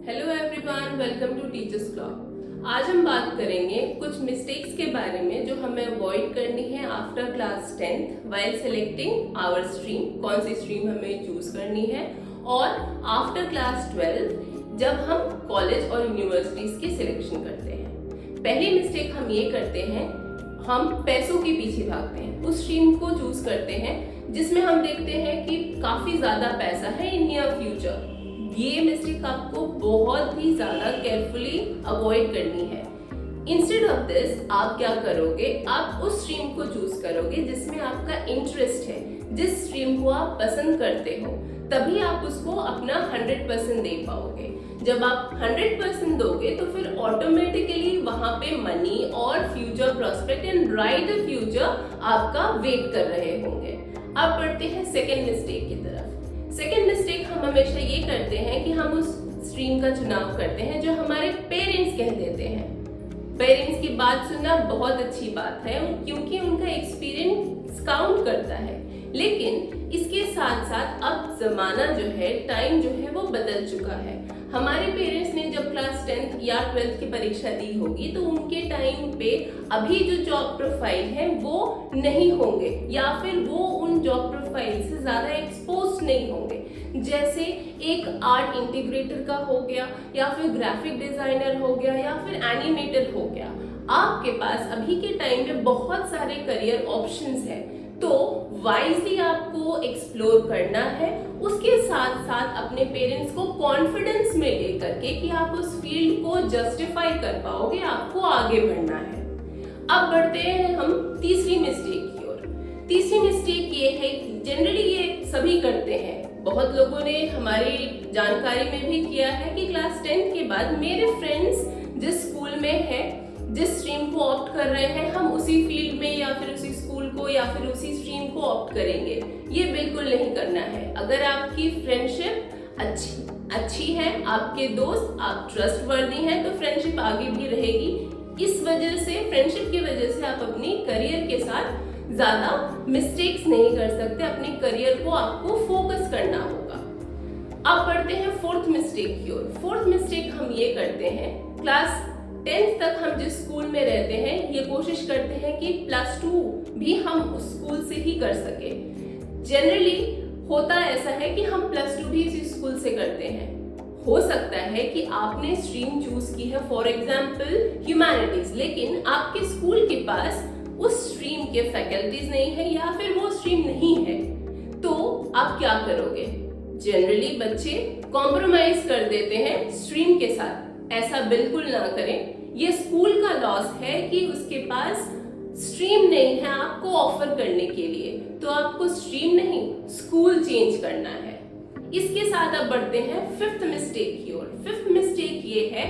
Hello everyone, welcome to teachers club. आज हम बात करेंगे कुछ मिस्टेक्स के बारे में जो हमें अवॉइड करनी है after class 10th while selecting our stream. कौन सी स्ट्रीम हमें चूज करनी है, और आफ्टर क्लास 12 जब हम कॉलेज और यूनिवर्सिटीज की सिलेक्शन करते हैं। पहली मिस्टेक हम ये करते हैं, हम पैसों के पीछे भागते हैं, उस स्ट्रीम को चूज करते हैं जिसमें हम देखते हैं कि काफी ज्यादा पैसा है इन नियर फ्यूचर। ये मिस्टेक आपको बहुत ही ज्यादा केयरफुली अवॉइड करनी है। इंस्टेड ऑफ दिस आप क्या करोगे, आप उस स्ट्रीम को चूज करोगे जिसमें आपका इंटरेस्ट है, जिस स्ट्रीम को आप पसंद करते हो, तभी आप उसको अपना 100% दे पाओगे। जब आप 100% दोगे तो फिर ऑटोमेटिकली वहां पे मनी और future prospect and bright future आपका वेट कर रहे होंगे। अब बढ़ते हैं सेकेंड मिस्टेक की तरफ। सेकेंड मिस्टेक हम हमेशा ये करते हैं कि हम उस स्ट्रीम का चुनाव करते हैं जो हमारे पेरेंट्स कह देते हैं। पेरेंट्स की बात सुनना बहुत अच्छी बात है क्योंकि उनका एक्सपीरियंस काउंट करता है, लेकिन इसके साथ साथ अब जमाना जो है, टाइम जो है वो बदल चुका है। हमारे पेरेंट्स ने जब क्लास 10th या 12th की परीक्षा दी होगी तो उनके टाइम पे अभी जो जॉब प्रोफाइल है वो नहीं होंगे, या फिर वो उन जॉब प्रोफाइल से ज्यादा एक्सपोज नहीं होंगे। जैसे एक आर्ट इंटीग्रेटर का हो गया, या फिर ग्राफिक डिजाइनर हो गया, या फिर एनिमेटर हो गया। आपके पास अभी के टाइम में बहुत सारे करियर ऑप्शंस हैं, तो वाइजली आपको एक्सप्लोर करना है। उसके साथ साथ अपने पेरेंट्स को कॉन्फिडेंस में लेकर के कि आप उस फील्ड को जस्टिफाई कर पाओगे, आपको आगे बढ़ना है। अब बढ़ते हैं हम तीसरी मिस्टेक की ओर। तीसरी मिस्टेक ये है, जनरली ये सभी करते हैं, बहुत लोगों ने हमारी जानकारी में भी किया है कि क्लास 10th के बाद मेरे फ्रेंड्स जिस स्कूल में है, जिस स्ट्रीम को ऑप्ट कर रहे हैं, हम उसी फील्ड में या फिर उसी स्कूल को या फिर उसी स्ट्रीम को ऑप्ट करेंगे। ये बिल्कुल नहीं करना है। अगर आपकी फ्रेंडशिप अच्छी है, आपके दोस्त आप ट्रस्टवर्दी हैं, तो फ्रेंडशिप आगे भी रहेगी। इस वजह से, फ्रेंडशिप की वजह से आप अपनी करियर के साथ ज्यादा मिस्टेक्स नहीं कर सकते। अपने करियर को आपको फोकस करना होगा। अब बढ़ते हैं फोर्थ मिस्टेक की ओर। फोर्थ मिस्टेक हम ये करते हैं, क्लास 10th तक हम जिस स्कूल में रहते हैं, ये कोशिश करते हैं कि प्लस 2 भी हम उस स्कूल से ही कर सके। जनरली होता ऐसा है कि हम प्लस 2 भी इसी स्कूल से करते हैं। हो सकता है कि आपने स्ट्रीम चूज की है, फॉर एग्जाम्पल ह्यूमैनिटीज, लेकिन आपके स्कूल के पास उस स्ट्रीम के फैकल्टीज नहीं है या फिर वो स्ट्रीम नहीं है, तो आप क्या करोगे? जनरली बच्चे कॉम्प्रोमाइज कर देते हैं स्ट्रीम के साथ। ऐसा बिल्कुल ना करें। ये स्कूल का लॉस है कि उसके पास स्ट्रीम नहीं है आपको ऑफर करने के लिए, तो आपको स्ट्रीम नहीं स्कूल चेंज करना है। इसके साथ अब बढ़ते हैं फिफ्थ मिस्टेक की ओर। फिफ्थ मिस्टेक ये है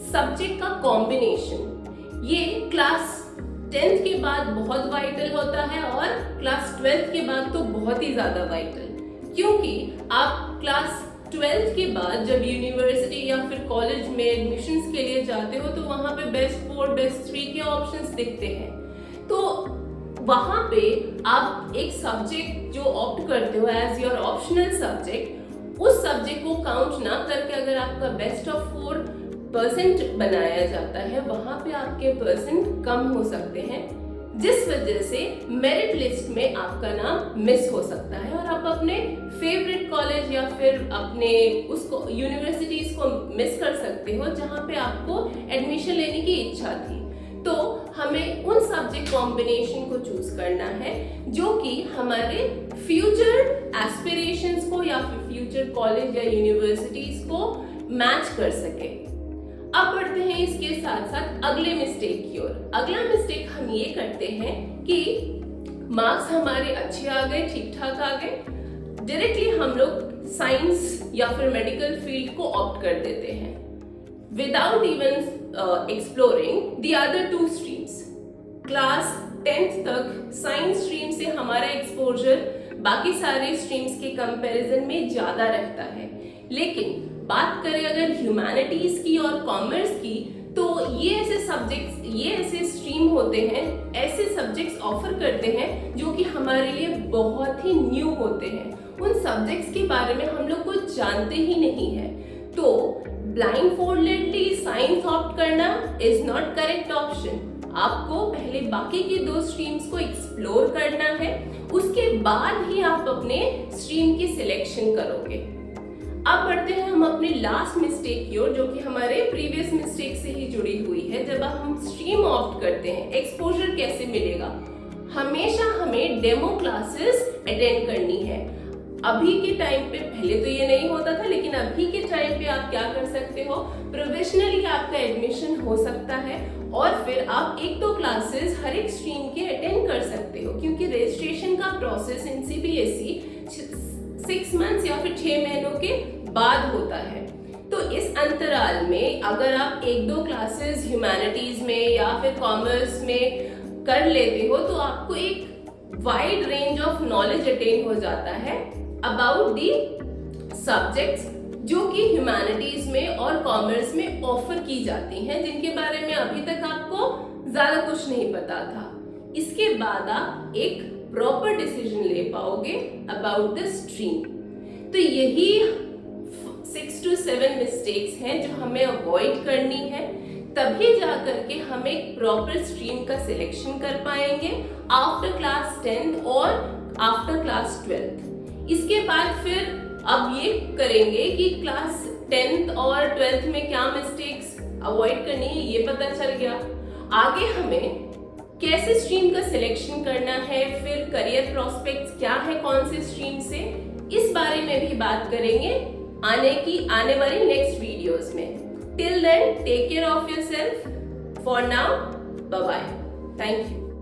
सब्जेक्ट का कॉम्बिनेशन। ये क्लास 10th के बाद बहुत वाइटल होता है और क्लास 12th के बाद तो बहुत ही ज्यादा वाइटल, क्योंकि आप क्लास 12th के बाद जब यूनिवर्सिटी या फिर कॉलेज में एडमिशन्स के लिए जाते हो तो वहां पे बेस्ट 4 बेस्ट 3 के ऑप्शंस दिखते हैं। तो वहां पे आप एक सब्जेक्ट जो ऑप्ट करते हो एज योर ऑप्शनल सब्जेक्ट, उस सब्जेक्ट को काउंट ना करके अगर आपका बेस्ट ऑफ 4% बनाया जाता है, वहां पे आपके परसेंट कम हो सकते हैं, जिस वजह से मेरिट लिस्ट में आपका नाम मिस हो सकता है और आप अपने फेवरेट कॉलेज या फिर अपने उसको यूनिवर्सिटीज को मिस कर सकते हो जहां पे आपको एडमिशन लेने की इच्छा थी। तो हमें उन सब्जेक्ट कॉम्बिनेशन को चूज करना है जो कि हमारे फ्यूचर एस्पिरेशंस को या फिर फ्यूचर कॉलेज या यूनिवर्सिटीज को मैच कर सके। अब बढ़ते हैं इसके साथ साथ अगले मिस्टेक की ओर। अगला मिस्टेक हम ये करते हैं कि मार्क्स हमारे अच्छे आ गए, ठीक ठाक आ गए, डायरेक्टली हम लोग साइंस या फिर मेडिकल फील्ड को ऑप्ट कर देते हैं without even exploring the other 2 streams. Class 10th तक साइंस स्ट्रीम से हमारा एक्सपोजर बाकी सारे स्ट्रीम्स के कंपैरिजन में ज्यादा रहता है, लेकिन बात करें अगर ह्यूमैनिटीज की और कॉमर्स की, तो ये ऐसे सब्जेक्ट्स, ये ऐसे स्ट्रीम होते हैं, ऐसे सब्जेक्ट्स ऑफर करते हैं जो कि हमारे लिए बहुत ही न्यू होते हैं। उन सब्जेक्ट्स के बारे में हम लोग कुछ जानते ही नहीं है। तो ब्लाइंडफोल्डेडली साइंस ऑप्ट करना इज नॉट करेक्ट ऑप्शन। आपको पहले बाकी की 2 स्ट्रीम्स को एक्सप्लोर करना है, उसके बाद ही आप अपने स्ट्रीम की सिलेक्शन करोगे। अब बढ़ते हैं हम अपनी लास्ट मिस्टेक की ओर, जो कि हमारे प्रीवियस मिस्टेक से ही जुड़ी हुई है। जब हम स्ट्रीम ऑप्ट करते हैं, एक्सपोजर कैसे मिलेगा? हमेशा हमें डेमो क्लासेस अटेंड करनी है। अभी के टाइम पे, पहले तो ये नहीं होता था, लेकिन अभी के टाइम पे आप क्या कर सकते हो, प्रोविजनली आपका एडमिशन हो सकता है और फिर आप 1-2 क्लासेस हर एक स्ट्रीम के अटेंड कर सकते हो, क्योंकि रजिस्ट्रेशन का प्रोसेस इन CBSE 6 मंथ्स या फिर 6 महीनों के बाद होता है। तो इस अंतराल में अगर आप 1-2 क्लासेस ह्यूमैनिटीज में या फिर कॉमर्स में कर लेते हो, तो आपको एक wide range of knowledge attain हो जाता है अबाउट दी सब्जेक्ट्स जो कि ह्यूमैनिटीज में और कॉमर्स में ऑफर की जाती हैं, जिनके बारे में अभी तक आपको ज्यादा कुछ नहीं पता था। इसके बाद आप एक प्रॉपर डिसीजन ले पाओगे अबाउट द स्ट्रीम। तो यही 6 to 7 मिस्टेक्स हैं जो हमें अवॉइड करनी है, तभी जाकर के हम एक प्रॉपर स्ट्रीम का सिलेक्शन कर पाएंगे आफ्टर क्लास 10 और आफ्टर क्लास 12। इसके बाद फिर अब ये करेंगे कि क्लास 10th और 12th में क्या मिस्टेक्स अवॉइड करनी है, ये पता चल गया। आगे हमें कैसे स्ट्रीम का सिलेक्शन करना है, फिर करियर प्रोस्पेक्ट्स क्या है कौन से स्ट्रीम से, इस बारे में भी बात करेंगे आने वाली नेक्स्ट वीडियोस में। Till then take care of yourself. For now bye bye, thank you.